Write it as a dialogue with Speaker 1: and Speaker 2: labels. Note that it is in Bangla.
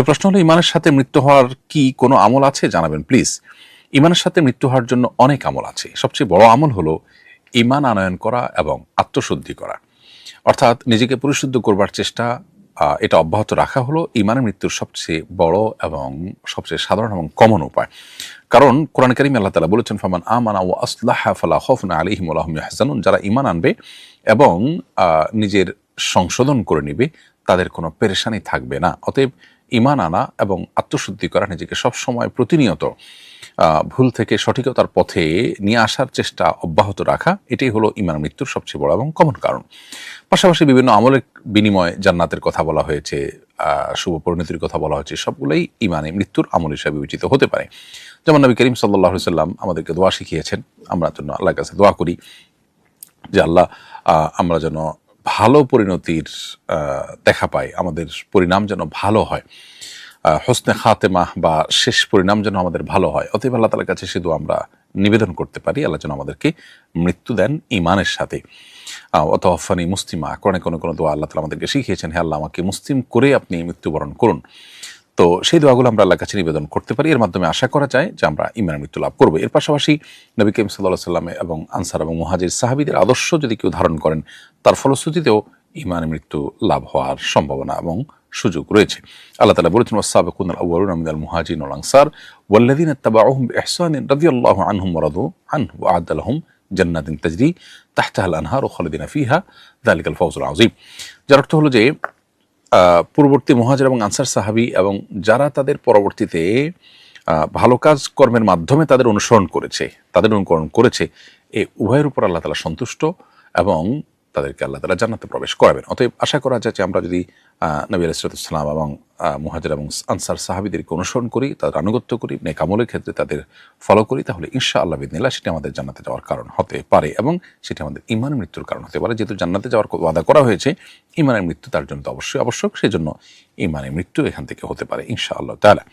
Speaker 1: তাহলে প্রশ্ন হলো, ইমানের সাথে মৃত্যু হওয়ার কি কোনো আমল আছে? জানাবেন প্লিজ। ইমানের সাথে মৃত্যু হওয়ার জন্য অনেক আমল আছে। সবচেয়ে বড় আমল হলো ইমান আনয়ন করা এবং আত্মশুদ্ধি করা, অর্থাৎ নিজেকে পরিশুদ্ধ করবার চেষ্টা। এটা অব্যাহত রাখা হলো ইমানের মৃত্যুর সবচেয়ে বড় এবং সবচেয়ে সাধারণ এবং কমন উপায়। কারণ কোরআন কারীমে আল্লাহ তাআলা বলেছেন, ফামান আমানা ওয়া আসলাহা ফালা খাউফুন আলাইহিম ওয়া লা হুম ইয়াহজানুন। যারা ইমান আনবে এবং নিজের সংশোধন করে নিবে, তাদের কোনো পেরেশানি থাকবে না। অতএব ইমান আনা এবং আত্মশুদ্ধি করা, নিজেকে সবসময় প্রতিনিয়ত ভুল থেকে সঠিকতার পথে নিয়ে আসার চেষ্টা অব্যাহত রাখা, এটাই হলো ইমান মৃত্যুর সবচেয়ে বড় এবং কমন কারণ। পাশাপাশি বিভিন্ন আমলের বিনিময়ে জান্নাতের কথা বলা হয়েছে, শুভ পরিণতির কথা বলা হয়েছে, সবগুলোই ইমানে মৃত্যুর আমল হিসাবে বিবেচিত হতে পারে। যেমন নবী করিম সাল্লাল্লাহু আলাইহি সাল্লাম আমাদেরকে দোয়া শিখিয়েছেন, আমরা জন্য আল্লাহর কাছে দোয়া করি যে আল্লাহ, আমরা যেন ভালো পরিণতির দেখা পাই, আমাদের পরিণাম যেন ভালো হয়, হোসনে খাতেমা বা শেষ পরিণাম যেন আমাদের ভালো হয়। অতএব আল্লাহ তাআলার কাছে সে দোয়া আমরা নিবেদন করতে পারি, আল্লাহ যেন আমাদেরকে মৃত্যু দেন ইমানের সাথে। ওয়াতাওয়াফানি মুসলিমা, কোনো দোয়া আল্লাহ তাআলা আমাদেরকে শিখিয়েছেন, হে আল্লাহ, আমাকে মুসলিম করে আপনি মৃত্যুবরণ করুন। তো সেই দোয়াগুলো আমরা আল্লাহর কাছে নিবেদন করতে পারি। এর মাধ্যমে আশা করা যায় যে আমরা ইমানের মৃত্যু লাভ করবো। এর পাশাপাশি নবী করিম সাল্লাল্লাহু আলাইহি ওয়াসাল্লাম এবং আনসার এবং মুহাজির সাহাবীদের আদর্শ যদি কেউ ধারণ করেন, তার ফলশ্রুতিতেও ইমানের মৃত্যু লাভ হওয়ার সম্ভাবনা এবং সুযোগ রয়েছে। আল্লাহ তাআলা বলেছেন, ওয়াস-সাবিকুনাল আউয়ালুনা মিনাল মুহাজিরিন ওয়াল আনসার ওয়াল্লাযীনা ইত্তাবাউহুম বিইহসানিন রাদিয়াল্লাহু আনহুম ওয়া রাদু আনহু ওয়া আ'আদ্দা লাহুম জান্নাতিন তাজরি তাহতাহাল আনহারু খালিদিনা ফিহা যালিকাল ফাওজুল আযীম। যার অর্থ হলো যে পূর্ববর্তী মুহাজির এবং আনসার সাহাবী এবং যারা তাদের পরবর্তীতে ভালো কাজ কর্মের মাধ্যমে তাদের অনুসরণ করেছে, তাদের অনুকরণ করেছে, এই উভয়ের উপর আল্লাহ তাআলা সন্তুষ্ট এবং তাদেরকে আল্লাহ তাআলা জান্নাতে প্রবেশ করাবেন। অতএব আশা করা যায় যে আমরা যদি নবী আলাইহিস সালাম এবং মুহাজির এবং আনসার সাহাবীদেরকে অনুসরণ করি, তাদের আনুগত্য করি, নেক আমলের ক্ষেত্রে তাদের ফলো করি, তাহলে ইনশাআল্লাহ বিইذনিল্লাহ সেটি আমাদের জান্নাতে যাওয়ার কারণ হতে পারে এবং সেটি আমাদের ঈমানের মৃত্যুর কারণ হতে পারে। যেহেতু জান্নাতে যাওয়ার ওয়াদা করা হয়েছে, ঈমানের মৃত্যু তার জন্য তো অবশ্যই আবশ্যক, সেজন্য ঈমানের মৃত্যু এখান থেকে হতে পারে ইনশাআল্লাহ তাআলা।